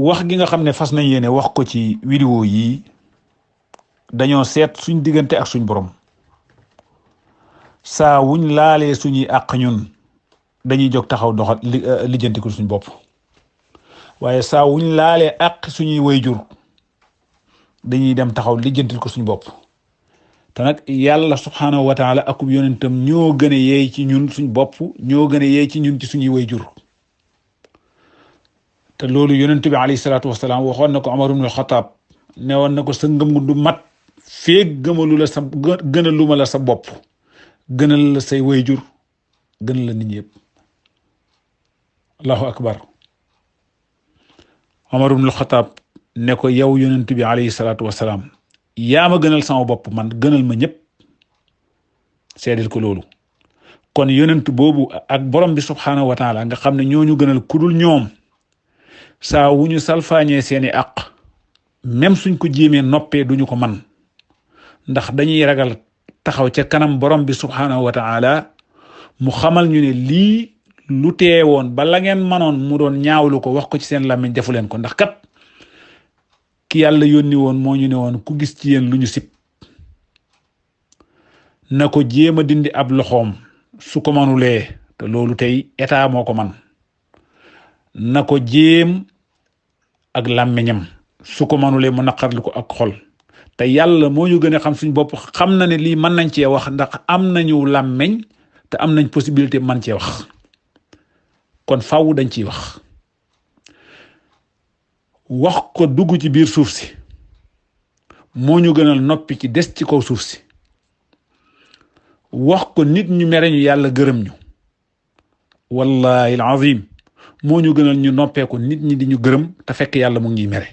wax gi nga xam ne fas nañ yéene wax ko ci vidéo yi dañoo seet suñ diggante ak suñ borom saa wuñ laalee suñuy àq ñun dañuy jóg taxaw doxal lijjanti ko suñ bopp waaye saa wuñ laalee àq suñuy wayjur dañuy dem taxaw lijjantil ko suñ bopp te nag yàlla subhaanahu wa taala akub yonentam ñoo gën a yeey ci ñun suñ bopp ñoo gën a yeey ci ñun ci suñuy wayjur te loolu yonent bi alayhi salaatu wasalaam waxoon na ko Umar ibn al-Khattab ne woon na ko sa ngëm du mat feeg gëmalu la sa gënaluma la sa bopp gënal la say wayjur gënal la nit ñi yëpp allahu akbar Umar ibn al-Khattab ne ko yow yonent bi alayhi salaatu wasalaam yaa ma gënal sama bopp man gënal ma ñëpp seedil ko loolu kon yonent boobu ak borom bi subhaanahu wa taala nga xam ne ñooñu gënal kudul ñoom saa wu ñu salfaañee seeni àq même suñ ko jéemee noppee duñu ko man ndax dañuy ragal taxaw ca kanam borom bi subhaanahu wa taala mu xamal ñu ne lii lu teewoon ba la ngeen manoon mu doon ñaawlu ko wax ko ci seen làmmiñ defu leen ko ndax kat ki yàlla yónni woon moo ñu ne woon ku gis ci yéen lu ñu sib na ko jéem a dindi ab loxoom su ko manulee te loolu tey état moo ko man na ko jéem ak làmmiñam su ko manulee mu naqarli ko ak xol te yàlla moo ñu gën a xam suñ bopp xam na ne lii mën nañ cee wax ndax am nañu làmmiñ te am nañ possibilité man cee wax kon faaw dañ ciy wax ko dugg ci biir suuf si moo ñu gënal noppi ci des ci kaw suuf si wax ko nit ñu mere ñu yàlla gërëm ñu wallahi alazim moo ñu gënal ñu noppee ko nit ñi di ñu gërëm te fekk yàlla mu ngi mere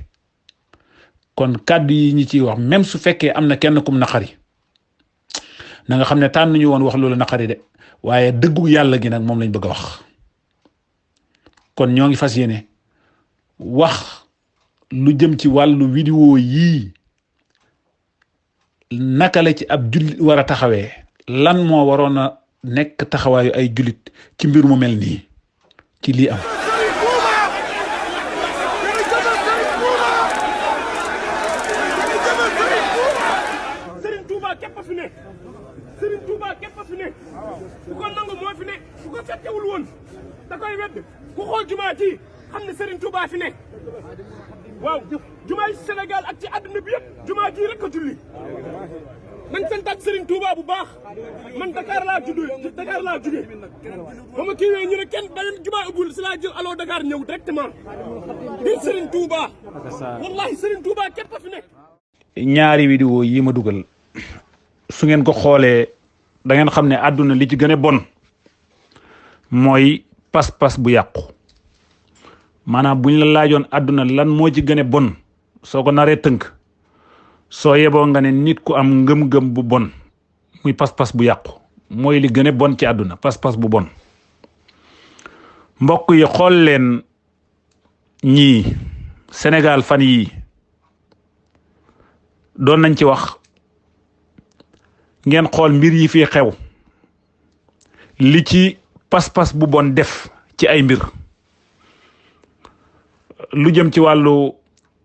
kon kàddu yi ñi ciy wax même su fekkee am na kenn kum naqari na nga xam ne tànn ñu woon wax loolu naqari de waaye dëggu yàlla gi nag moom lañ bëgg a wax kon ñoo ngi fas yéene wax lu jëm ci wàllu vidéo yii naka la ci ab jullit war a taxawee lan moo waroon a nekk taxawaayu ay jullit ci mbir mu mel nii ci lii am Serigne Touba képp fi nekk Serigne Touba képp fi nekk ku ko nangu moo fi nekk ku ko fekkewul woon da koy wedd ku xool jumaa ji xam ne Serigne Touba fi nekk waaw jumaa yi Sénégal ak ci àdduna bi yëpp jumaa ji rek a julli nañ santaat Serigne Touba bu baax man Dakar laa juddoo Dakar laa jugee ba ma kiiwee ñu ne kenn dañu jumaa ubbul si laa jël aloo Dakar ñëw directement ngir Serigne Touba wallahi Serigne Touba képp a fi nekk. ñaari vidéo yi ma dugal su ngeen ko xoolee da ngeen xam ne àdduna li ci gën a bon mooy pas-pas bu yàqu maanaam buñ la laajoon àdduna lan moo ci gën a bon soo ko naree tënk soo yeboo nga ne nit ku am ngëm-ngëm bu bon muy pas-pas bu yàqu mooy li gën a bon ci àdduna pas-pas bu bon mbokk yi xool leen ñii Sénégal fan yii doon nañ ci wax ngeen xool mbir yi fi xew li ci pas-pas bu bon def ci ay mbir lu jëm ci wàllu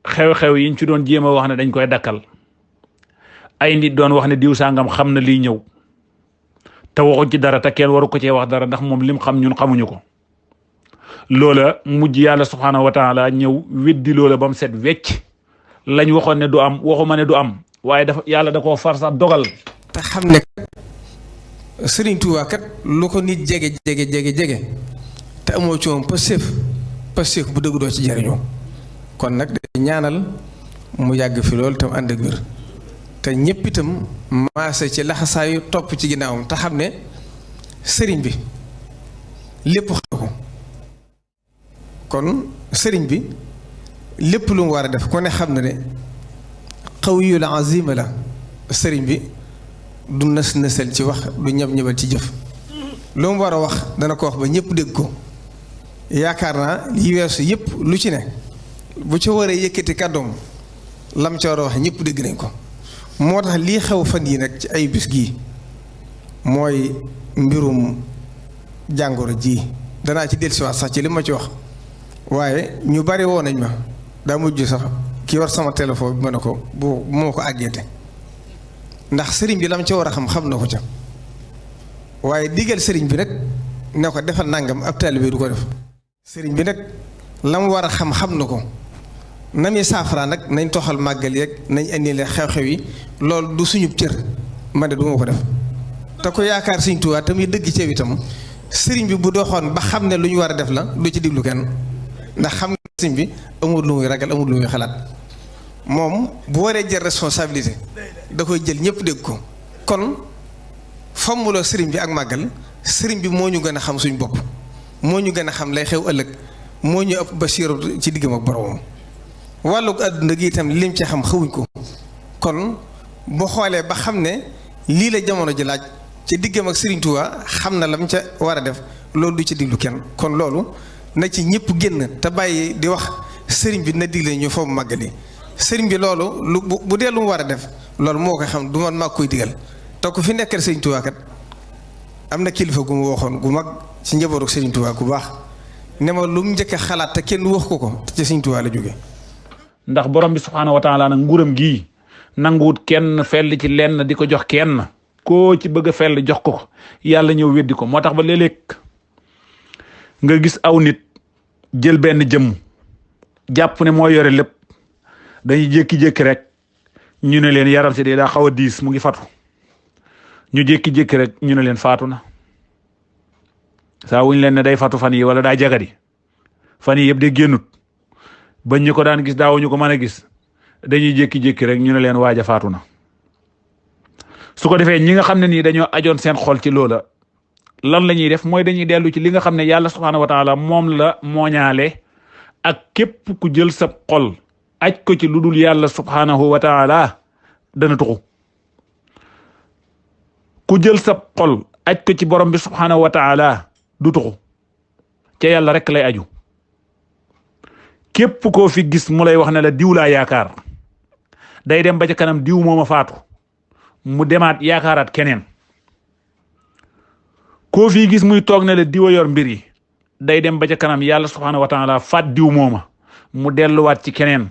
xew-xew yiñ ci doon jéem a wax ne dañ koy dakkal ay nit doon wax ne diw sangam xam na liy ñëw te waxuñ ci dara te kenn waru ko cee wax dara ndax moom lim xam ñun xamuñu ko loola mujj yàlla subhaanahu wa taala ñëw weddi loola ba mu set wecc lañ waxoon ne du am waxuma ne du am waaye dafa yàlla da koo far sax dogal. te xam ne Serigne Touba kat lu ko nit jege te amoo ci moom Pastef bu dëgg doo ci jariñoo kon nag day ñaanal mu yàgg fi loolu tam ànd ak wér te ñëpp itam maase ci laxasaayu topp ci ginnaawam te xam ne sëriñ bi lépp xam ko kon sëriñ bi lépp lu mu war a def ko ne xam na ne xawiyul azima la sëriñ bi du nësal ci wax du ñab-ñabal ci jëf lu mu war a wax dana ko wax ba ñëpp dégg ko yaakaar naa li weesu yëpp lu ci ne bu ci waree yëkkati kàddoom lam ca war a wax ñëpp dégg nañ ko moo tax lii xew fan yi nag ci ay bis gii mooy mbirum jàngoro ji danaa ci dellusiwaat sax ci li ma ci wax waaye ñu bari woo nañ ma daa mujj sax ki war sama téléphone bi ma ne ko bu moo ko àggeete ndax sëriñ bi lam ca war a xam na ko ca waaye digal sëriñ bi nag ne ko defal nangam ab taalibe du ko def sëriñ bi nag lam war a xam na ko na muy saafara nag nañ toxal màggal yeeg nañ indi leen xew-xew yi loolu du suñu cër man de du ma ko def te ko yaakaar Sëriñ Tuubaa tamit dëgg ceeb itam sëriñ bi bu doxoon ba xam ne lu ñu war a def la du ci diglu kenn ndax xam nga sëriñ bi amul lu muy ragal amul lu muy xalaat moom bu waree jël responsabilité da koy jël ñëpp dégg ko kon fommuloo sëriñ bi ak màggal sëriñ bi moo ñu gën a xam suñ bopp moo ñu gën a xam lay xew ëllëg moo ñu ëpp basiiru ci diggam ak boromam wàllug àdduna gi itam lim ci xam xawuñ ko kon bu xoolee ba xam ne lii la jamono ji laaj ci diggam ak Sëriñ Tuubaa xam na lam ca war a def loolu du ci diglu kenn kon loolu na ci ñëpp génn te bàyyi di wax sëriñ bi na digle ñu foofu màggali sëriñ bi loolu lu bu dee lu mu war a def loolu moo koy xam du man maa koy digal te ku fi nekkal Sëriñ Tuubaa kat am na kilifa gu mu waxoon gu mag ci njabootu Sëriñ Tuubaa gu baax ne ma lu mu njëkk a xalaat te kenn wax ko te ci Sëriñ Tuubaa la jóge ndax borom bi subhaanahu wa taala nag nguuram gii nanguwut kenn fell ci lenn di ko jox kenn koo ci bëgg a fell jox ko yàlla ñëw weddi ko moo tax ba léeg-léeg nga gis aw nit jël benn jëmm jàpp ne moo yore lépp dañuy jékki-jékki rek ñu ne leen yaram si de daa xaw a diis mu ngi fatu ñu jékki-jékki rek ñu ne leen faatu na saa wuñ leen ne day fatu fan yi wala daa jagadi fan yi yëpp de génnut bañ ñu ko daan gis daawuñu ko mën a gis dañuy jékki-jékki rek ñu ne leen waaja faatu na su ko defee ñi nga xam ne nii dañoo ajoon seen xol ci loola lan la ñuy def mooy dañuy dellu ci li nga xam ne yàlla subhaanahu wa taala moom la mooñaale ak képp ku jël sa xol aj ko ci lu dul yàlla subhaanahu wa taala dana tuxu ku jël sa xol aj ko ci borom bi subhaanahu wa taala du tuxu ca yàlla rek lay aju képp koo fi gis mu lay wax ne la diw laa yaakaar day dem ba ca kanam diw mooma faatu mu demaat yaakaaraat keneen koo fi gis muy toog ne la diw a yor mbir yi day dem ba ca kanam yàlla subhaanahu wa taala faat diw mooma mu delluwaat ci keneen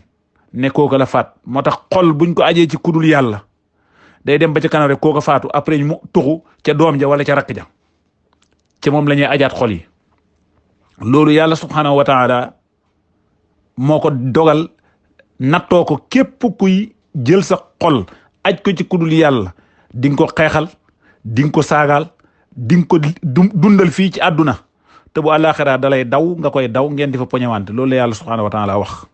ne kooka la faat moo tax xol buñ ko ajee ci kudul yàlla day dem ba ca kanam rek kooka faatu après mu tuxu ca doom ja wala ca rakk ja ca moom la ñuy ajaat xol yi loolu yàlla subhaanahu wa taala moo ko dogal nattoo ko képp kuy jël sa xol aj ko ci kudul yàlla di nga ko xeexal di nga ko saagaal di nga ko dundal fii ci àdduna te bu àllaaxira dalay daw nga koy daw ngeen di fa poñewante loolu la yàlla subhaanahu wa taala wax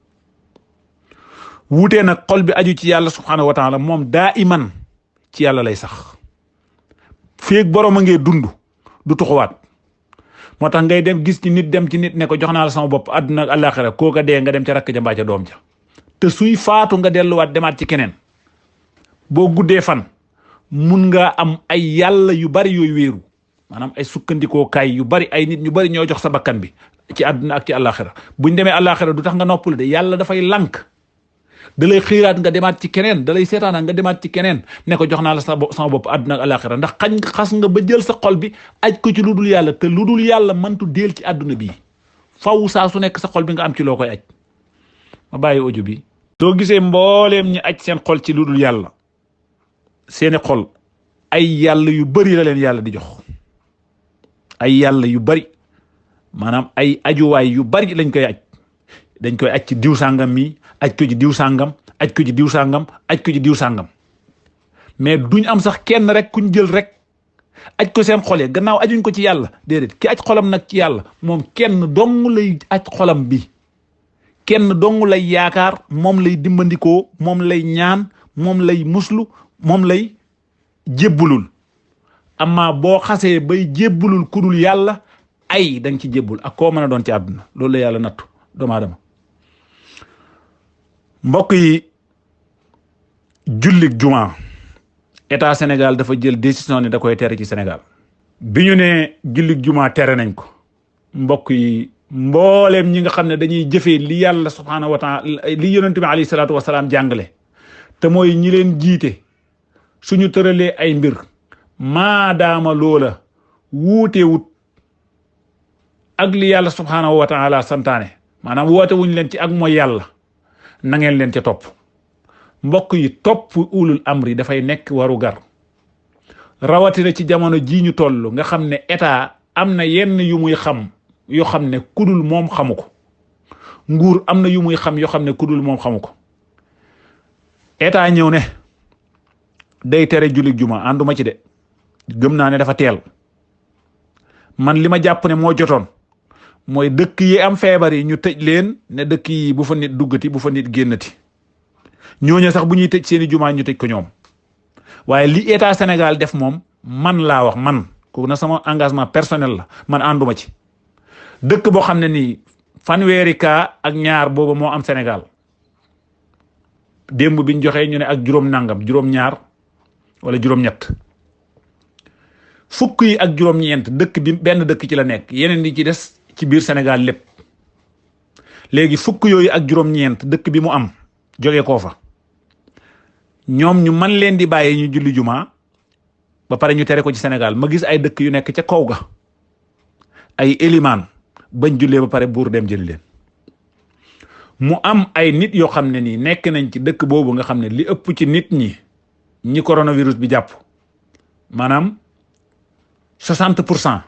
wuutee nag xol bi aju ci yàlla subhaanahu wa taala moom daa iman ci yàlla lay sax feeg borom a ngee dund du tuxuwaat moo tax ngay dem gis ci nit dem ci nit ne ko jox naa la sama bopp àdduna ak àllaaxira kooka dee nga dem ca rakk ja mbaa ca doom ja te suy faatu nga delluwaat demaat ci keneen boo guddee fan mun nga am ay yàlla yu bari yooyu wéeru maanaam ay sukkandikoo kaay yu bari ay nit ñu bari ñoo jox sa bakkan bi ci àdduna ak ci àllaaxira buñ demee àllaaxira du tax nga noppal de yàlla dafay lànk da lay xiiraat nga demaat ci keneen da lay seetaanaat nga demaat ci keneen ne ko jox naa la sama bopp àdduna ak àllaaxira ndax xas nga ba jël sa xol bi aj ko ci lu dul yàlla te lu dul yàlla mëntu deel ci àdduna bii faw saa su nekk sa xol bi nga am ci loo koy aj ma bàyyi audio bi soo gisee mbooleem ñi aj seen xol ci lu dul yàlla seeni xol ay yàlla yu bari la leen yàlla di jox ay yàlla yu bari maanaam ay ajuwaay yu bari lañ koy aj dañ koy aj ci diw sàngam mi aj ko ci diw sàngam aj ko ci diw sàngam aj ko ci diw sàngam mais duñ am sax kenn rek kuñ jël rek aj ko seen xol yi gannaaw ajuñ ko ci yàlla déedéet ki aj xolam nag ci yàlla moom kenn dong lay aj xolam bi kenn dong lay yaakaar moom lay dimbandikoo moom lay ñaan moom lay muslu moom lay jébbulul amma boo xasee bay jébbulul kudul yàlla ay da nga ci jébbul ak koo mën a doon ci àdduna loolu la yàlla nattu doomu aadama mbokk yi jullik juma état Sénégal dafa jël décision ne da koy tere ci Sénégal bi ñu ne jullik juma tere nañ ko mbokk yi mbooleem ñi nga xam ne dañuy jëfee li yàlla subhaanahu wa taala li yonent bi alayhi salaatu wasalaam jàngale te mooy ñi leen jiite suñu tëralee ay mbir maadaama loola wuute wut ak li yàlla subhaanahu wa taala santaane maanaam woote wuñ leen ci ak mooy yàlla na ngeen leen ca topp. mbokk yi topp ulul amri dafay nekk waru gar rawatina ci jamono ji ñu toll nga xam ne état am na yenn yu muy xam yoo xam ne kudul moom xamu ko, nguur am na yu muy xam yoo xam ne kudul moom xamu ko. état ñëw ne day tere julli juma ànduma ci de, gëm naa ne dafa teel. man li ma jàpp ne moo jotoon mooy dëkk yi am feebar yi ñu tëj leen ne dëkk yi bu fa nit duggati, bu fa nit génnati. ñooñu sax bu ñuy tëj seeni jumaa ñu tëj ko ñoom. waaye li état Sénégal def moom man laa wax, man kooku na sama engagement personnel la, man ànduma ci. dëkk boo xam ne nii fanweeri kaa ak ñaar booba moo am Sénégal, démb biñ joxee ñu ne ak juróom nangam, juróom ñaar wala juróom ñett, fukk yi ak juróom ñeent dëkk bi benn dëkk ci la nekk, yeneen yi ci des ci biir Sénégal lépp. léegi fukk yooyu ak juróom ñeent dëkk bi mu am jógee koo fa, ñoom ñu man leen di bàyyi ñu julli juma ba pare ñu tere ko ci Sénégal. ma gis ay dëkk yu nekk ca kaw ga ay élimaan bañ jullee ba pare buur dem jëli leen. mu am ay nit yoo xam ne nii nekk nañ ci dëkk boobu nga xam ne li ëpp ci nit ñi coronavirus bi jàpp, maanaam 60%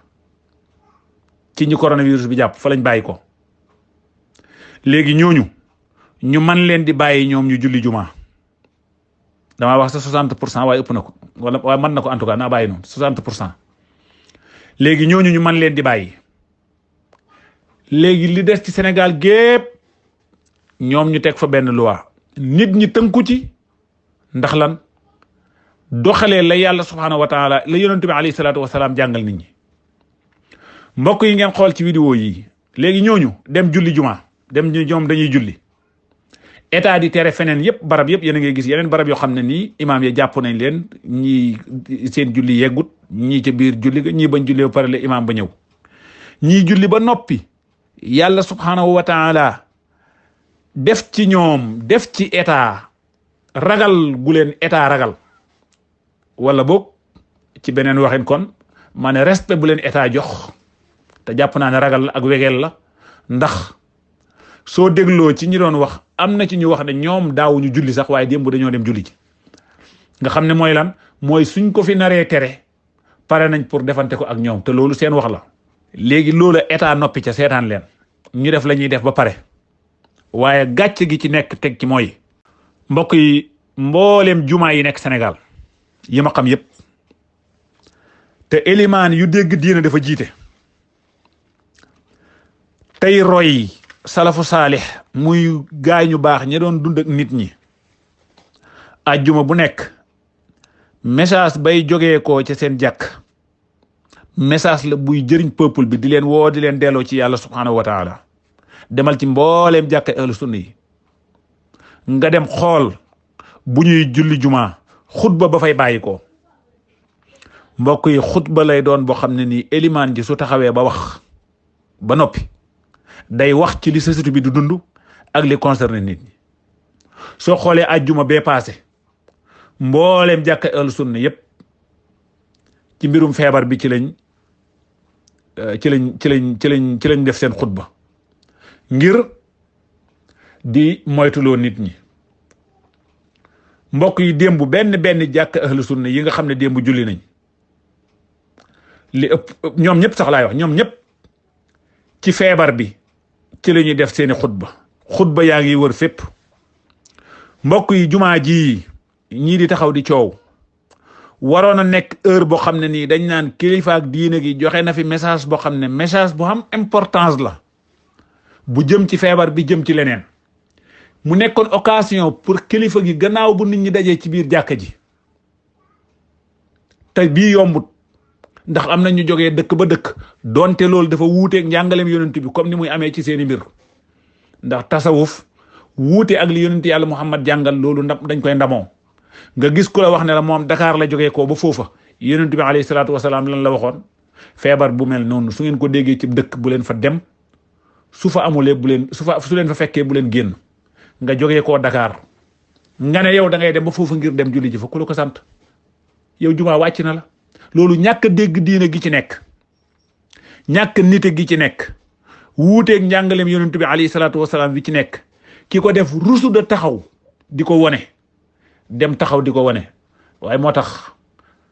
ci ñi coronavirus bi jàpp fa lañ bàyyi ko. léegi ñooñu ñu man leen di bàyyi ñoom ñu julli juma. damaa wax sa 60% waaye ëpp na ko, wala waaye mën na ko en tout cas naa bàyyi noonu 60%. léegi ñooñu ñu man leen di bàyyi. léegi li des ci Sénégal gépp ñoom ñu teg fa benn loi, nit ñi tënku ci. ndax lan? doxalee la yàlla subhanahu wa taala, la yonent bi alayhi salaatu wasalaam jàngal nit ñi. mbokk yi ngeen xool ci vidéo yi, léegi ñooñu dem julli juma, dem ñoom dañuy julli. état di tere feneen yëpp, barab yëpp yéen a ngay gis yeneen barab yoo xam ne nii imaam ya jàpp nañ leen, ñii seen julli yeggut, ñii ca biir julli ga, ñii bañ julli ba pare la imaam ba ñëw. ñii julli ba noppi, yàlla subhanahu wa taala def ci ñoom, def ci état ragal gu leen état ragal, wala boog ci beneen waxin kon ma ne respect bu leen état jox. te jàpp naa ne ragal la ak wegeel la, ndax soo dégloo ci ñi doon wax am na ci ñu wax ne ñoom daawuñu julli sax, waaye démb dañoo dem julli ji. nga xam ne mooy lan? mooy suñ ko fi naree tere pare nañ pour defante ko ak ñoom, te loolu seen wax la. léegi loolu état noppi ca seetaan leen ñu def la ñuy def ba pare. waaye gàcce gi ci nekk teg ci mooy, mbokk yi, mbooleem jumaa yi nekk Sénégal yi ma xam yépp, te élimaan yu dégg diina dafa jiite, tey roy salafu saalix muy gaay ñu baax ña doon dund ak nit ñi. ajjuma bu nekk message bay jógee ko ci seen jàkk, message la buy jëriñ peuple bi, di leen woo, di leen delloo ci yàlla subhanahu wa taala. demal ci mbooleem jàkka ahlu sunna yi nga dem xool bu ñuy julli juma xutba ba fay bàyyi ko. mbokk yi, xutba lay doon boo xam ne nii élimaan ji su taxawee ba wax ba noppi day wax ci li société bi du dund ak li concerné nit ñi. soo xoolee ajjuma bee paase mbooleem jàkka ahlu sunna yépp ci mbirum feebar bi ci lañ def seen xutba ngir di moytuloo nit ñi. mbokk yi, démb benn jàkka ahlu sunna yi nga xam ne démb julli nañ, li ëpp ñoom ñëpp sax laay wax, ñoom ñëpp ci feebar bi ci la ñuy def seeni xutba yaa ngi wër fépp. mbokk yi, jumaa ji ñii di taxaw di coow waroon a nekk heure boo xam ne nii dañ naan kilifa ak diine gi joxe na fi message boo xam ne message bu am importance la, bu jëm ci feebar bi, jëm ci leneen. mu nekkoon occasion pour kilifa gi gannaaw bu nit ñi dajee ci biir jàkka ji, te bii yombut ndax am na ñu jógee dëkk ba dëkk, donte loolu dafa wuuteeg njàngaleem yonent bi comme ni muy amee ci seeni mbir. ndax tasawuf wuute ak li yonent yàlla Muhammad jàngal, loolu dañ koy ndamoo. nga gis ku la wax ne la moom Dakar la jógee ko ba foofa, yonent bi alayhi salaatu wasalaam lan la waxoon? feebar bu mel noonu su ngeen ko déggee ci dëkk bu leen fa dem, su fa amulee bu leen su leen fa fekkee bu leen génn. nga jógee koo Dakar nga ne yow da ngay dem ba foofu ngir dem julli ji fa, ku la ko sant? yow jumaa wàcc na la. loolu ñàkk dégg diine gi ci nekk, ñàkk nite gi ci nekk, wuuteeg njàngaleem yonent bi alayhi salaatu wasalaam bi ci nekk, ki ko def rusu de taxaw di ko wone dem taxaw di ko wone waaye moo tax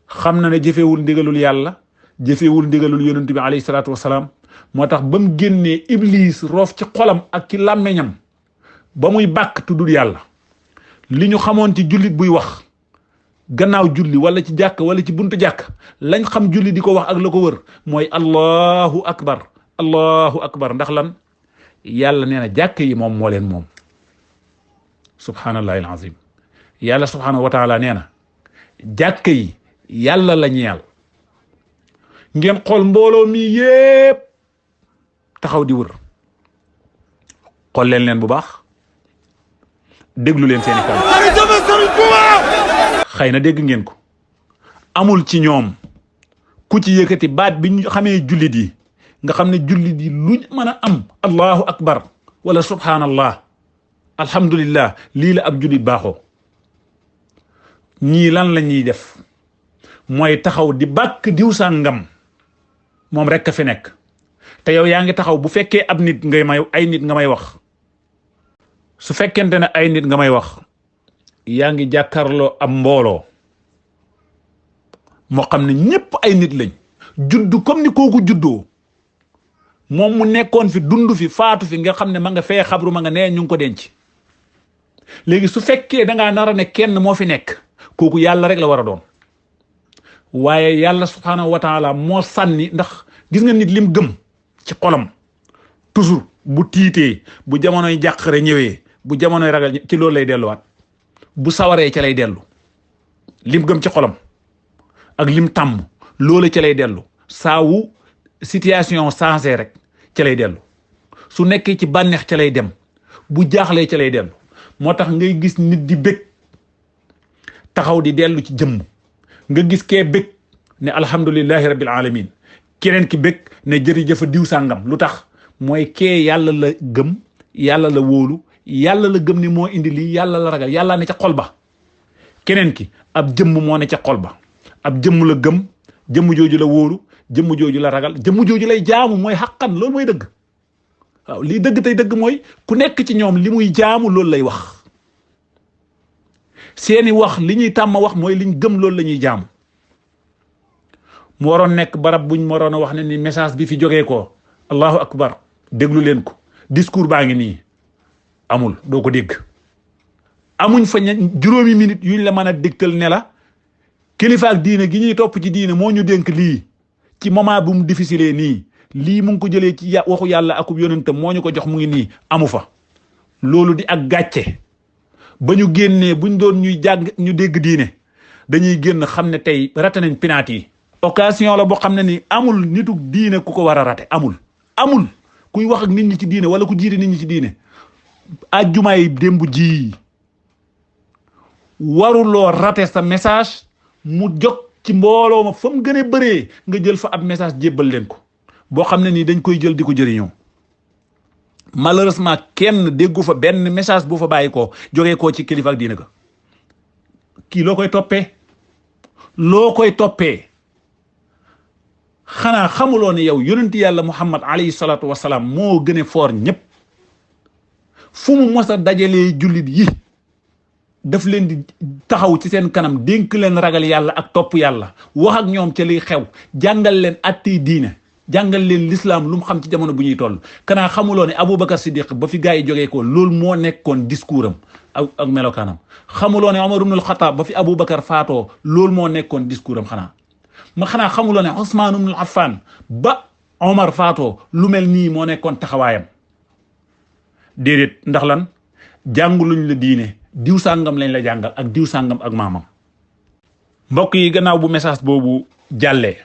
xam na ne jëfewul ndigalul yàlla jëfewul ndigalul yonent bi alayhi salaatu wasalaam moo tax ba mu génnee iblis roof ci xolam ak ci làmmeñam ba muy bàkk tuddul yàlla li ñu xamoon ci jullit buy wax gannaaw julli wala ci jàkk wala ci buntu jàkk lañ xam julli di ko wax ak la ko wër mooy allahu akbar ndax lan yàlla nee na jàkk yi moom moo leen moom subhanallahi alazim yàlla subhanahu wa taala nee na jàkk yi yàlla la ñeel ngeen xool mbooloo mi yépp taxaw di wër xool leen bu baax déglu leen seeni kàddu xëy na dégg ngeen ko amul ci ñoom ku ci yëkkati baat bi ñu xamee jullit yi nga xam ne jullit yi luñ mën a am allahu akbar wala subhanallah alhamdulillah lii la ab jullit baaxoo ñii lan la ñuy def mooy taxaw di bàkk diw sàngam moom rek a fi nekk te yow yaa ngi taxaw bu fekkee ab nit ay nit nga may wax su fekkente ne ay nit nga may wax yaa ngi jàkkaarloo ab mbooloo moo xam ne ñépp ay nit lañ juddu comme ni kooku juddoo moom mu nekkoon fi dund fi faatu fi nga xam ne ma nga fee xabru ma nga nee ñu ngi ko denc léegi su fekkee dangaa nar a ne kenn moo fi nekk kooku yàlla rek la war a doon waaye yàlla subhaanahu wa taala moo sànni ndax gis nga nit lim gëm ci xolam toujours bu tiitee bu jamonoy jàqare ñëwee bu jamonoy ragal ci loolu lay delluwaat bu sawaree ca lay dellu lim gëm ci xolam ak lim tàmm loolu ca lay dellu saawu situation changé rek ca lay dellu su nekkee ci bànneex ca lay dem bu jaaxlee ca lay dellu moo tax ngay gis nit di bëgg taxaw di dellu ci jëmm nga gis kee bëgg ne alhamdulillahi rabbil alamin keneen ki bëgg ne jërëjëf diw sàngam lu tax mooy kee yàlla la gëm yàlla la wóolu yàlla la gëm ni moo indi lii yàlla la ragal yàlla ne ca xol ba keneen ki ab jëmm moo ne ca xol ba ab jëmm la gëm jëmm jooju la wóolu jëmm jooju la ragal jëmm jooju lay jaamu mooy xaqan loolu mooy dëgg waaw lii dëgg tey dëgg mooy ku nekk ci ñoom li muy jaamu loolu lay wax seeni wax li ñuy tàmm wax mooy liñ gëm loolu la ñuy jaamu mu waroon nekk barab buñ waroon a wax ne ni message bi fi jógee ko allahu akbar déglu leen ko discours baa ngi nii amul doo ko dégg amuñ fa juróomi minute yuñ la mën a dégtal ne la kilifa ak diine gi ñuy topp ci diine moo ñu dénk lii ci moment bu mu difficile nii lii mu ngi ko jëlee ci waxu yàlla akub yonentam moo ñu ko jox mu ngi nii amu fa loolu di ak gàcce ba ñu génnee buñ doon ñuy jàng ñu dégg diine dañuy génn xam ne tey rate nañ pinaat yi occasion la boo xam ne ni amul nitu diine ku ko war a rate amul kuy wax ak nit ñi ci diine wala ku jiite nit ñi ci diine ajjumaay démb ji waruloo rate sa message mu jóg ci mbooloo ma fa mu gën a bëree nga jël fa ab message jébbal leen ko boo xam ne nii dañ koy jël di ko jëriñoo malheureusement kenn déggu fa benn message bu fa bàyyi ko jógee koo ci kilifa ak diine ga kii loo koy toppee xanaa xamuloo ne yow yonenti yàlla muhammad alayhi salaatu wasalaam moo gën a foor ñëpp fu mu mos a dajalee jullit yi daf leen di taxaw ci seen kanam dénk leen ragal yàlla ak topp yàlla wax ak ñoom ca liy xew jàngal leen attey diine jàngal leen lislaam lu mu xam ci jamono bu ñuy toll kanaa xamuloo ne Aboubacar Siddiq ba fi gaa yi jógee ko loolu moo nekkoon discours am ak melokaanam xamuloo ne Omar ibnul Xataab ba fi Aboubacar faatoo loolu moo nekkoon discours am xanaa xamuloo ne Ousmane ibnul Affan ba Omar faatoo lu mel nii moo nekkoon taxawaayam déedéet ndax lan jànguluñ la diine diw sàngam lañ la jàngal ak diw sàngam ak maamam mbokk yi gannaaw bu message boobu jàllee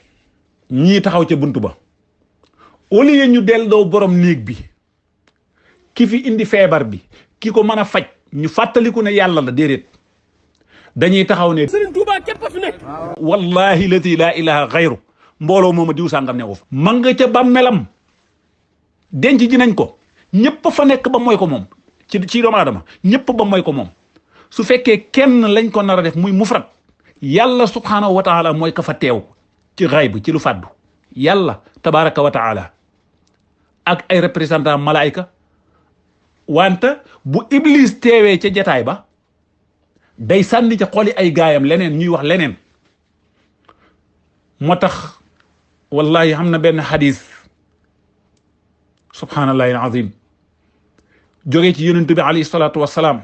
ñii taxaw ca buntu ba au lieu ñu delloo borom néeg bi ki fi indi feebar bi ki ko mën a faj ñu fàttaliku ne yàlla la déedéet dañuy taxaw ne Serigne Touba képp fi nekk wallahi lati laa ilaha xayru mbooloo mooma diw sàngam ne ko fa ma nga ca bàmmelam denc ji nañ ko ñëpp fa nekk ba mooy ko moom ci doomu aadama ñëpp ba mooy ko moom su fekkee kenn lañ ko nar a def muy mufrat yàlla subhanahu wa taala mooy ka fa teew ci xayb ci lu fàddu yàlla tabaraka wa taala ak ay représentant malaayka wante bu iblis teewee ca jataay ba day sànni ca xoli ay gaayam leneen ñuy wax leneen. moo tax wallahi xam na benn xadis subhanallahi alazim jógee ci yonent bi alayhi salaatu wasalaam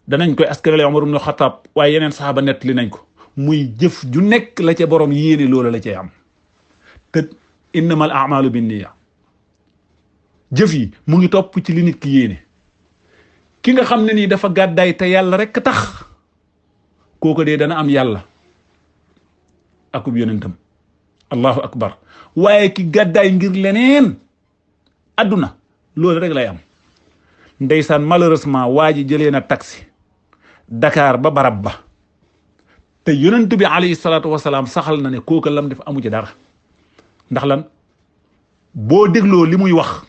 danañ koy askanale Umar ibn Xattaab waaye yeneen saxaaba nettali nañ ko muy jëf ju nekk la ca borom yéene loola la cay am te innamal a'maalu binniya jëf yi mu ngi topp ci li nit ki yéene. ki nga xam ne nii dafa gàddaay te yàlla rekk tax kooku dee dana am yàlla akub yonentam allahu akbar. waaye ki gàddaay ngir leneen adduna loolu rek lay am. ndeysaan malheureusement waa ji jëlee na taxi Dakar ba barab ba te yonent bi alayhi salaatu wasalaam saxal na ne kooku lam def amu ci dara. ndax lan boo dégloo li muy wax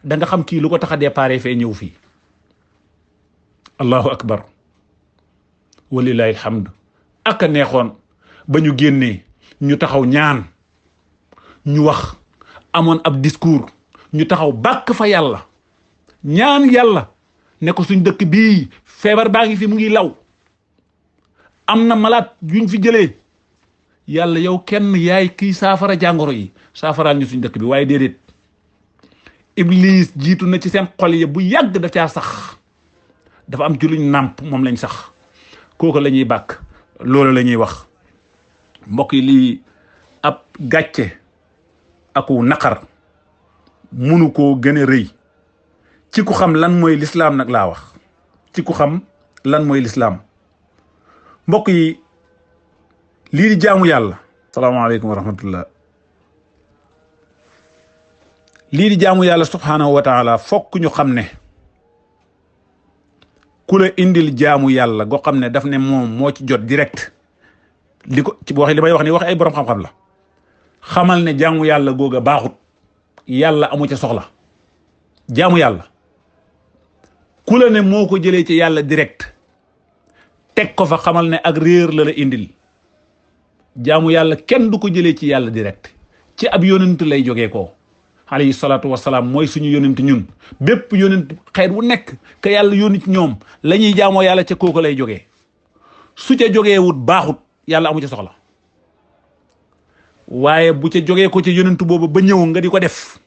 da nga xam kii lu ko tax a déparé fee ñëw fii. allahu akbar walillahi alhamdu. ak a neexoon ba ñu génnee ñu taxaw ñaan ñu wax amoon ab discours ñu taxaw bàkk fa yàlla ñaan yàlla ne ko suñ dëkk bii feebar baa ngi fi mu ngi law am na malaat yuñ fi jëlee yàlla yow kenn yaay kii saafara jàngoro yi saafaraal ñu suñ dëkk bi. waaye déedéet iblis jiitu na ci seen xol yi bu yàgg da caa sax dafa am ci luñ nàmp moom lañ sax kooku la ñuy bàkk loolu la ñuy wax. mbokk yi lii ab gàcce aku naqar munu koo gën a rëy ci ku xam lan mooy lislaam nag laa wax ci ku xam lan mooy lislaam. mbokk yi lii di jaamu yàlla. salaamaaleykum wa rahmatullah. lii di jaamu yàlla subhaanahu wa taala fokk ñu xam ne ku la indil jaamu yàlla goo xam ne daf ne moom moo ci jot direct li ko ci wax li may wax ni wax ay borom xam-xam la xamal ne jaamu yàlla googa baaxut yàlla amu ca soxla. jaamu yàlla ku la ne moo ko jëlee ci yàlla direct teg ko fa xamal ne ak réer la la indil. jaamu yàlla kenn du ko jëlee ci yàlla direct ci ab yonent lay jógee ko alayhi salaatu wasalaam mooy suñu yonent ñun bépp yonent xeet wu nekk ka yàlla yónni ci ñoom la ñuy jaamoo yàlla ca kooku lay jógee. su ca jógee wut baaxut yàlla amu ca soxla waaye bu ca jógee ko ca yonent boobu ba ñëw nga di ko def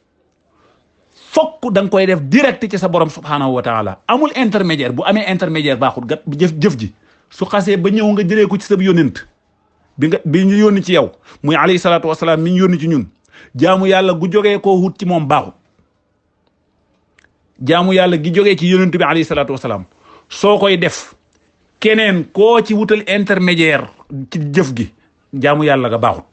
fokk da nga koy def direct ci sa borom subhaanahu wa taala. amul intermédiaire. bu amee intermédiaire baaxut gat jëf ji su xasee ba ñëw nga jëlee ko ci sa yonent bi ñu yónni ci yow muy alayhi salaatu wasalaam mi ñu yónni ci ñun jaamu yàlla gu jógee koo wut ci moom baaxut. jaamu yàlla gi jógee ci yonent bi alayhi salaatu wasalaam soo koy def keneen koo ci wutal intermédiaire ci jëf gi jaamu yàlla ga baaxut.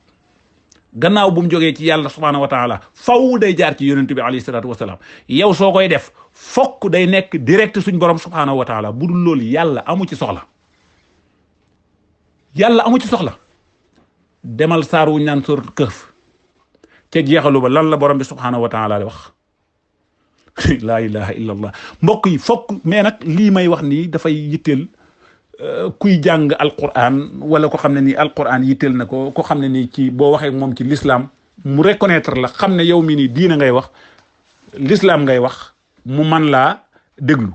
gannaaw bu mu jógee ci yàlla subhaanahu wa taala faw day jaar ci yonent bi alayhi salaatu wasalaam yow soo koy def fokk day nekk direct suñ borom subhaanahu wa taala. bu dul loolu yàlla amu ci soxla. yàlla amu ci soxla. demal saar wuñ naan suratul Kahf ca jeexalu ba lan la borom bi subhaanahu wa taala di wax. laa ilaha illa allah. mbokk yi fokk mais nag lii may wax nii dafay yitteel kuy jàng alquran wala ko xam ne nii alquran yitteel na ko xam ne nii ci boo waxee moom ci l'islam mu reconnaître la xam ne yow mi nii diina ngay wax l'islam ngay wax mu man laa déglu.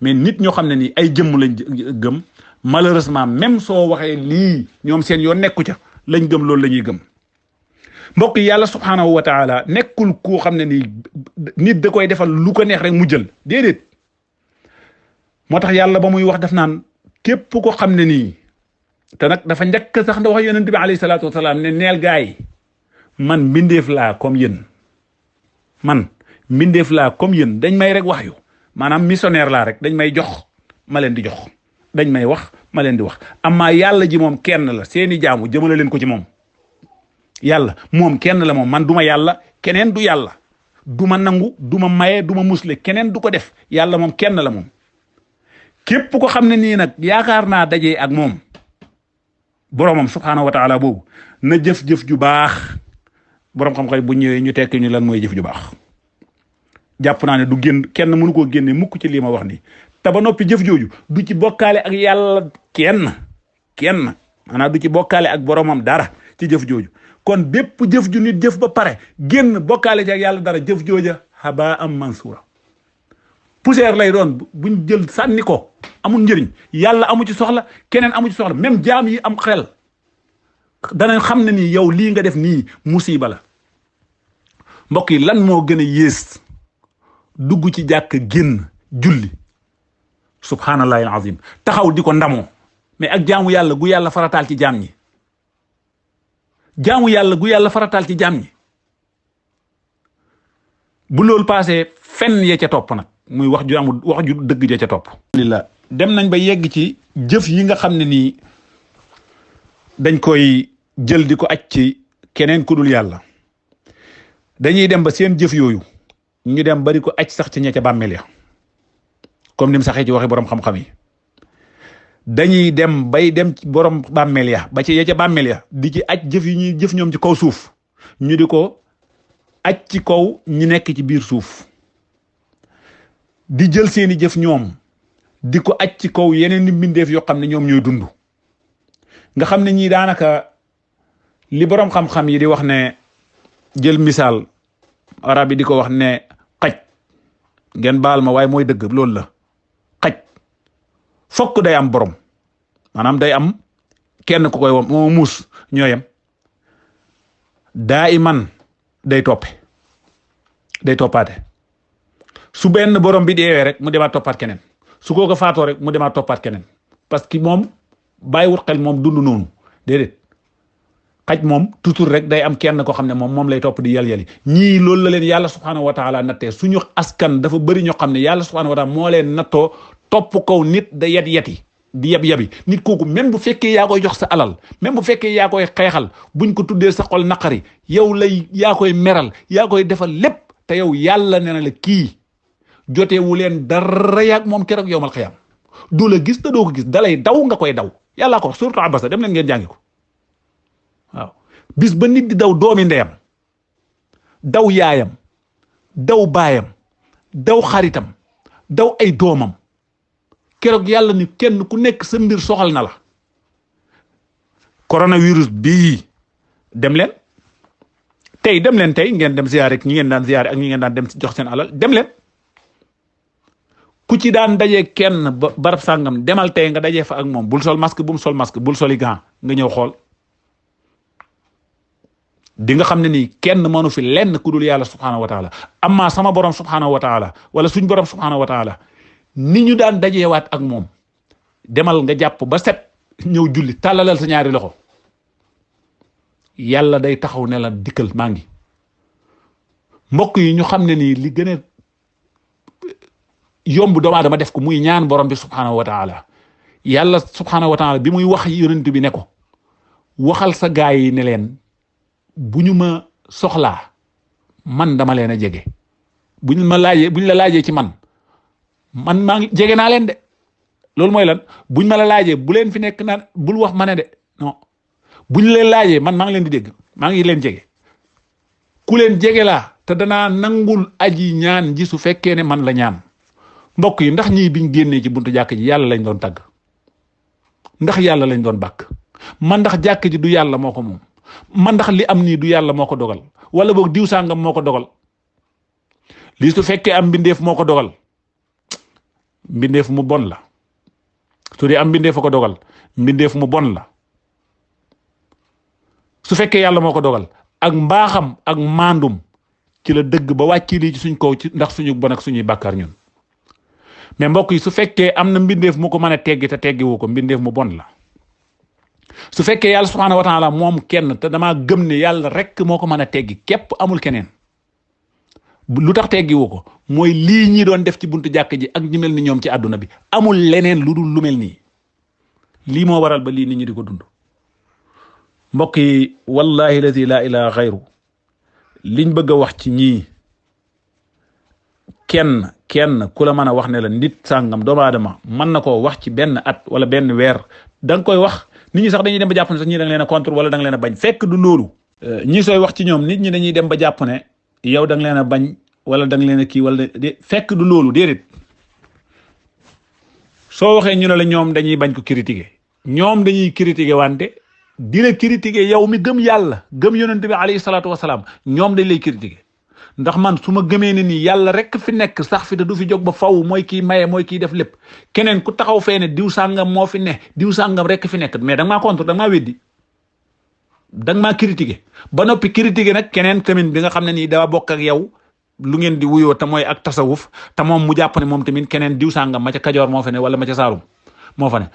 mais nit ñoo xam ne nii ay jëmm lañ gëm malheureusement même soo waxee lii ñoom seen yoon nekku ca lañ gëm loolu la ñuy gëm. mbokk yi yàlla subhaanahu wa taala nekkul koo xam ne nii nit da koy defal lu ko neex rek mu jël déedéet. moo tax yàlla ba muy wax daf naan képp ko xam ne nii te nag dafa njëkk sax nda wax yonent bi alayhi salaatu wasalaam ne neel gaay man mbindeef laa comme yéen. man mbindeef laa comme yéen dañ may rek wax yu maanaam missionnaire laa rek dañ may jox ma leen di jox dañ may wax ma leen di wax. amma yàlla ji moom kenn la seeni jaamu jëmale leen ko ci moom. yàlla moom kenn la moom man duma yàlla keneen du yàlla du ma nangu du ma maye du ma musle keneen du ko def yàlla moom kenn la moom. képp ko xam ne nii nag yaakaar naa dajee ak moom boromam subhaanahu wa taala boobu na jëf-jëf ju baax. borom xam-xam bu ñëwee ñu tekki ñu lan mooy jëf ju baax. jàpp naa ne du génn kenn mënu koo génne mukk ci lii ma wax ni te ba noppi jëf jooju du ci bokkaale ak yàlla kenn maanaam du ci bokkaale ak boromam dara ci jëf jooju. kon bépp jëf ju nit jëf ba pare génn bokkaale ci ak yàlla dara jëf jooja haba am mansura poussière lay doon buñ jël sànni ko amul njëriñ yàlla amu ci soxla keneen amu ci soxla même jaam yi am xel danañ xam ne ni yow lii nga def nii musiba la. mbokk yi lan moo gën a yées dugg ci jàkk génn julli subhanallahi alazim taxaw di ko ndamoo mais ak jaamu yàlla gu yàlla farataal ci jaam ñi jaamu yàlla gu yàlla farataal ci jaam ñi bu loolu passé fenn ya ca topp nag muy wax ju amul wax ju dëgg ja ca topp. alhamdulillah dem nañ ba yegg ci jëf yi nga xam ne nii dañ koy jël di ko aj ci keneen ku dul yàlla dañuy dem ba seen jëf yooyu ñu dem ba di ko aj sax ci ña ca bàmmeel ya comme ni mu saxee ci waxi borom xam-xam yi dañuy dem bay dem ci borom bàmmeel ya ba ci ya ca bàmmeel ya di ci aj jëf yi ñuy jëf ñoom ci kaw suuf ñu di ko aj ci kaw ñi nekk ci biir suuf di jël seeni jëf ñoom di ko aj ci kaw yeneen ni mbindeef yoo xam ne ñoom ñooy dund nga xam ne ñii daanaka li borom xam-xam yi di wax ne jël misaal arab yi di ko wax ne xaj ngeen baal ma waaye mooy dëgg loolu la xaj fokk day am borom maanaam day am kenn ku koy wom moo muus ñooyam daa iman day toppaate su benn borom bi deewee rek mu demaat toppaat keneen su kooku faatoo rek mu demaat toppaat keneen parce que moom bàyyiwut xel moom dund noonu déedéet xaj moom toujours rek day am kenn koo xam ne moom lay topp di yal-yali ñii loolu la leen yàlla subhanahu wa taala nattee suñu askan dafa bëri ñoo xam ne yàlla subhanahu wa taala moo leen nattoo topp kaw nit da yet-yeti di yab-yabi nit kooku même bu fekkee yaa koy jox sa alal même bu fekkee yaa koy xeexal buñ ko tuddee sa xol naqari yow yaa koy meral yaa koy defal lépp te yow yàlla nee na la kii joteewu leen dara yaag moom keroog yowmal xiyaam du la gis te doo ko gis dalay daw nga koy daw yàllaa ko wax surtout abasa dem leen ngeen jàngi ko waaw bis ba nit di daw doomi ndeyam daw yaayam daw baayam daw xaritam daw ay doomam keroog yàlla ni kenn ku nekk sa mbir soxal na la coronavirus bii dem leen tey ngeen dem ziyaare ak ñi ngeen daan ziyaare ak ñi ngeen daan dem jox seen alal dem leen ku ci daan dajee kenn ba barab sàngam demal tey nga dajee fa ak moom bul sol masque bu mu sol masque bul soli gant nga ñëw xool di nga xam ne nii kenn mënu fi lenn ku dul yàlla subhanahu wa taala amma sama borom subhanahu wa taala wala suñ borom subhanahu wa taala ni ñu daan dajeewaat ak moom demal nga jàpp ba set ñëw julli tàllalal sa ñaari loxo yàlla day taxaw ne la dikkal maa ngi mbokk yi ñu xam ne nii li gën a yomb doomu aadama def ko muy ñaan borom bi subhanahu wa taala yàlla subhanahu wa taala bi muy wax yonent bi ne ko waxal sa gaay yi ne leen bu ñu ma soxlaa man dama leen a jege bu ñu la laajee ci man maa ngi jege naa leen de loolu mooy lan buñ ma la laajee bu leen fi nekk naan bul wax ma ne de non buñ leen laajee man maa ngi leen di dégg maa ngi leen jege ku leen jege laa te danaa nangul aji ñaan ji su fekkee ne man la ñaan mbokk yi ndax ñii biñ génnee ci buntu jàkk ji yàlla lañ doon tagg ndax yàlla lañ doon bàkk man ndax jàkk ji du yàlla moo ko moom man ndax li am nii du yàlla moo ko dogal wala boog diw sàngam moo ko dogal lii su fekkee am mbindeef moo ko dogal mbindeef mu bon la su dee am mbindeef a ko dogal mbindeef mu bon la su fekkee yàlla moo ko dogal ak mbaaxam ak maandum ci la dëgg ba wàcc lii ci suñ kaw ci ndax suñu bon ak suñuy bàkkaar ñun mais mbokk yi su fekkee am na mbindeef mu ko mën a teggi te teggiwu ko mbindeef mu bon la su fekkee yàlla subhanahu wa taala moom kenn te damaa gëm ne yàlla rek moo ko mën a teggi képp amul keneen lu tax teggiwu ko mooy lii ñi doon def ci buntu jàkk ji ak ñi mel ni ñoom ci àdduna bi amul leneen lu dul lu mel nii lii moo waral ba lii nit ñi di ko dund mbokk yi wallahi ladi la ilaha xayru liñ bëgg a wax ci ñii kenn ku la mën a wax ne la nit sàngam doomu aadama mën na koo wax ci benn at wala benn weer da nga koy wax nit ñi sax dañuy dem ba jàpp ne sax ñii da nga leen a contre wala da nga leen a bañ fekk du loolu ñii sooy wax ci ñoom nit ñi dañuy dem ba jàpp ne yow da nga leen a bañ wala da nga leen a kii wala fekk du loolu déedéet soo waxee ñu ne la ñoom dañuy bañ ko critiquer ñoom dañuy critiquer wante di la critiquer yow mi gëm yàlla gëm yonent bi alayhi salaatu wasalaam ñoom dañ lay critiquer ndax man su ma gëmee ne nii yàlla rek fi nekk sax fi te du fi jóg ba faw mooy kii maye mooy kii def lépp keneen ku taxaw fee ne diw sàngam moo fi ne diw sàngam rek fi nekk mais da nga maa contre da nga maa weddi da nga maa critiqué ba noppi critiqué nag keneen tamit bi nga xam ne nii daa bokk ak yow lu ngeen di wuyoo te mooy ak tasawuf te moom mu jàpp ne moom tamit keneen diw sàngam ma ca Kajoor moo fa ne wala ma ca Saalum moo fa ne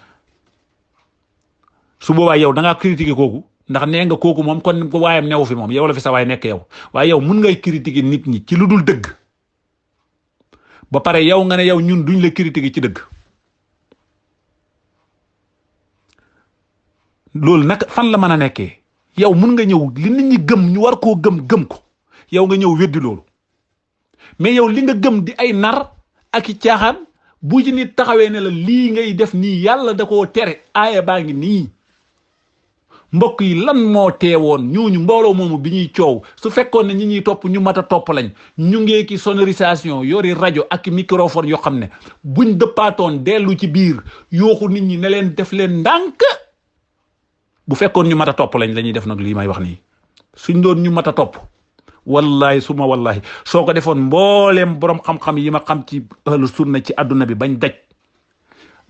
su boobaa yow da ngaa critiqué kooku ndax nee nga kooku moom kon waayam newu fi moom yow la fi sa waay nekk yow waaye yow mun ngay critiquer nit ñi ci lu dul dëgg ba pare yow nga ne yow ñun duñ la critiquer ci dëgg loolu nag fan la mën a nekkee yow mun nga ñëw li nit ñi gëm ñu war koo gëm ko yow nga ñëw weddi loolu mais yow li nga gëm di ay nar ak i caaxaan bu ci nit taxawee ne la lii ngay def nii yàlla da koo tere aaya baa ngi nii mbokk yi lan moo teewoon ñooñu mbooloo moomu bi ñuy coow su fekkoon ne ñi ñuy topp ñu mat a topp lañ ñu ngee ki sonorisation yori rajo ak microphone yoo xam ne buñ dëppaatoon dellu ci biir yooxu nit ñi ne leen def leen ndànk bu fekkoon ñu mat a topp lañ la ñuy def nag lii may wax nii suñ doon ñu mat a topp wallahi suma wallahi soo ko defoon mbooleem borom xam-xam yi ma xam ci ahlu sunna ci àdduna bi bañ daj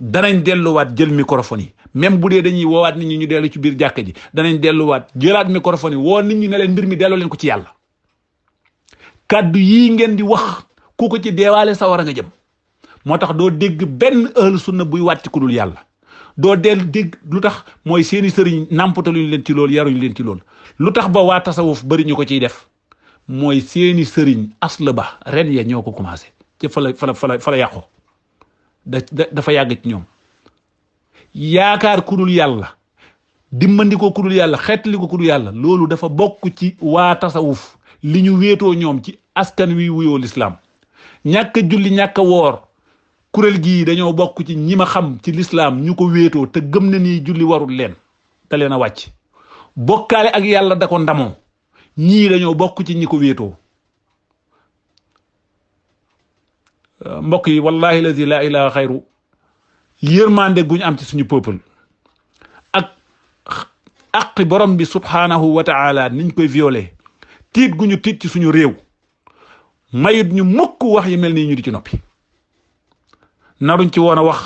danañ delluwaat jël microphone yi même bu dee dañuy woowaat nit ñi ñu dellu ci biir jàkka ji danañ delluwaat jëlaat microphone yi woo nit ñi ne leen mbir mi delloo leen ko ci yàlla kàddu yii ngeen di wax ku ko ci deewaale sa war a nga jëm moo tax doo dégg benn ahlu sunna buy wàtti ku dul yàlla doo dellu dégg lu tax mooy seeni sëriñ nàmpataluñ leen ci loolu yaruñ leen ci loolu lu tax ba waa tasawuf bari ñu ko ciy def mooy seeni sëriñ asla ba ren ya ñoo ko commencé ci fa la yàqoo dafa yàgg ci ñoom yaakaar ku dul yàlla dimbandi ko ku dul yàlla xeetli ko ku dul yàlla loolu dafa bokk ci waa tasawuf li ñu wéetoo ñoom ci askan wi wuyoo lislaam ñàkk a julli ñàkk a woor kuréel gii dañoo bokk ci ñi ma xam ci lislaam ñu ko wéetoo te gëm na ni julli warul leen da leen a wàcc bokkaale ak yàlla da ko ndamoo ñii dañoo bokk ci ñi ko wéetoo mbokk yi wallahi lazi la ilaha xayru yërmande guñ am ci suñu peuple ak borom bi subhanahu wa taala niñ koy violé tiit guñu tiit ci suñu réew mayut ñu mukk wax yi mel nii ñu di ci noppi naruñ ci woon a wax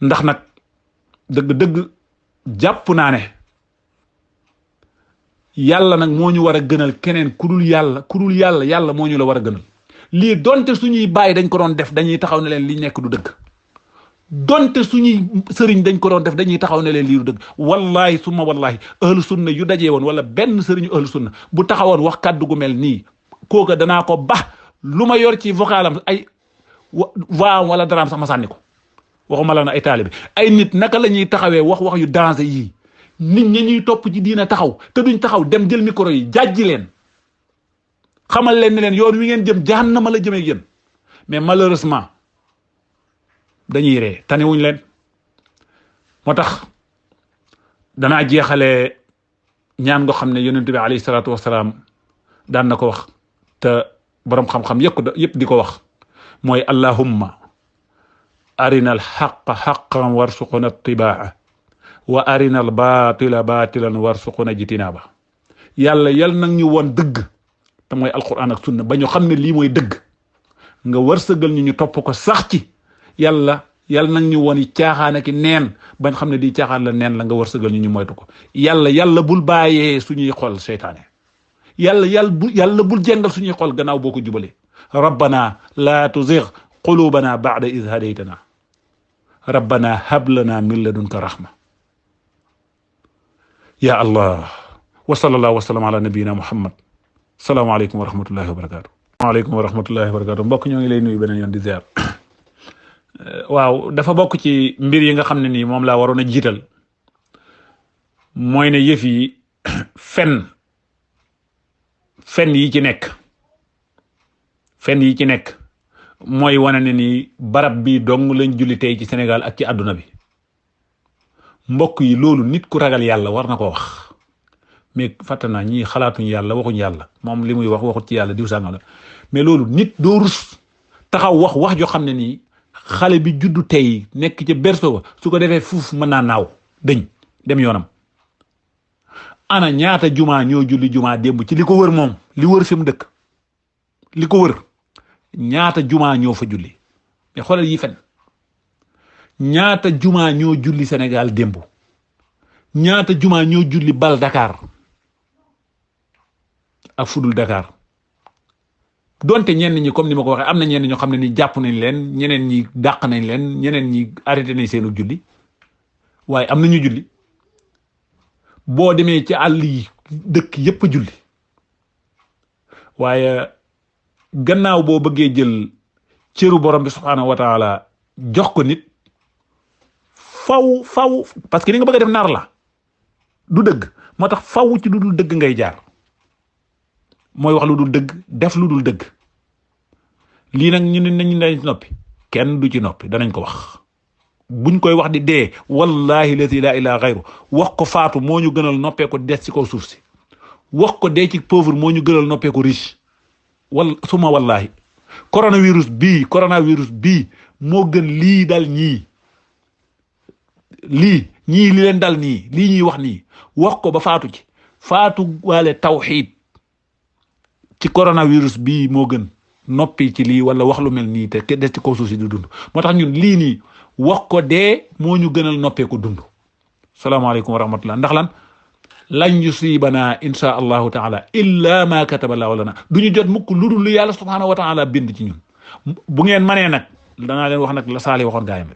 ndax nag dëgg-dëgg jàpp naa ne yàlla nag moo ñu war a gënal keneen ku dul yàlla yàlla moo ñu la war a gënal lii donte suñuy bàyyi dañ ko doon def dañuy taxaw ne leen li nekk du dëgg donte suñuy sëriñ dañ ko doon def dañuy taxaw ne leen lii du dëgg wallahi summa wallahi ahlu sunna yu dajee woon wala benn sëriñu ahlu sunna bu taxawoon wax kàddu gu mel nii kooka danaa ko ba lu ma yor ci vocalam ay voix wala daraam sax ma sànni ko waxuma la na ay taalibe ay nit naka la ñuy taxawee wax yu danger yii nit ñi ñuy topp ci diina taxaw te duñ taxaw dem jël micro yi jàjji leen xamal leen ne leen yoon wi ngeen jëm jahannama la jëmee yéen mais malheureusement dañuy ree tanewuñ leen moo tax danaa jeexale ñaan nga xam ne yonent bi alayhi salaatu wasalaam daan na ko wax te borom xam-xam yëpp di ko wax mooy allahumma arina alxaqa xaqan warsuquna ittibaa wa arina albatila batilan warsuquna jitinaaba yàlla yal nag ñu woon dëgg te mooy alquran ak sunna ba ñu xam ne lii mooy dëgg nga wërsëgal ñu topp ko sax ci yàlla nag ñu woon yi caaxaan ak neen bañ xam ne di caaxaan la neen la nga wërsëgal ñu moytu ko yàlla bul bàyyee suñuy xol seytaane yàlla bul jengal suñuy xol gannaaw boo ko jubalee rabbana la tuzigh qulubana ba'da idh hadaytana rabbana hab lana min ladunka rahma ya allah wa sallallahu wa sallam ala nabiyyina muhammad salaamaaleykum wa rahmatullahi wa barakaatu. waaleykum wa rahmatullahi wa barakaatu mbokk ñoo ngi lay nuyu beneen yoon di ziar waaw dafa bokk ci mbir yi nga xam ne nii moom laa waroon a jiital mooy ne yëf yi fen yi ci nekk mooy wane ne ni barab bi dong lañ julli tey ci Sénégal ak ci àdduna bi mbokk yi loolu nit ku ragal yàlla war na ko wax. mais fàtte naa ñii xalaatuñu yàlla waxuñu yàlla moom li muy waxut ci yàlla diw sàngam la mais loolu nit doo rus taxaw wax joo xam ne nii xale bi juddu tey nekk ca berceau ba su ko defee fuuf mën naa naaw dem yoonam ana ñaata jumaa ñoo julli jumaa démb ci li ko wër moom li wër fi mu dëkk li ko wër ñaata jumaa ñoo fa julli mais xoolal yi fen ñaata jumaa ñoo julli Sénégal démb ñaata jumaa ñoo julli bal Dakar ak fudul Dakar donte ñenn ñi comme ni ma ko waxee am na ñenn ñoo xam ne ni jàpp nañ leen ñeneen ñi dàq nañ leen ñeneen ñi arrêté nañ seenu julli waaye am na ñu julli boo demee ci àll yi dëkk yépp julli waaye gannaaw boo bëggee jël cëru borom bi subhaanahu wa taala jox ko nit faw parce que li nga bëgg a def nar la du dëgg moo tax faw ci lu dul dëgg ngay jaar mooy wax lu dul dëgg def lu dul dëgg lii nag ñu ne nañ dañ noppi kenn du ci noppi danañ ko wax buñ koy wax di dee wallahi lazi la ilaha xayru wax ko faatu moo ñu gënal noppee ko des ci kaw suuf si wax ko dee ci pauvre moo ñu gënal noppee ko riche suma wallahi coronavirus bii moo gën lii dal ñii li leen dal nii lii ñuy wax nii wax ko ba faatu ci faatu waale tawxiid ci coronavirus bii moo gën noppi ci lii wala wax lu mel nii te des ci kaw suuf si du dund moo tax ñun lii nii wax ko dee moo ñu gënal noppee ko dund salaamaaleykum wa rahmatullah ndax lan yusibana insha allahu taala illa ma kataba allahu lana du ñu jot mukk lu dul lu yàlla subhanahu wa taala bind ci ñun bu ngeen manee nag danaa leen wax nag la saali waxoon gaayam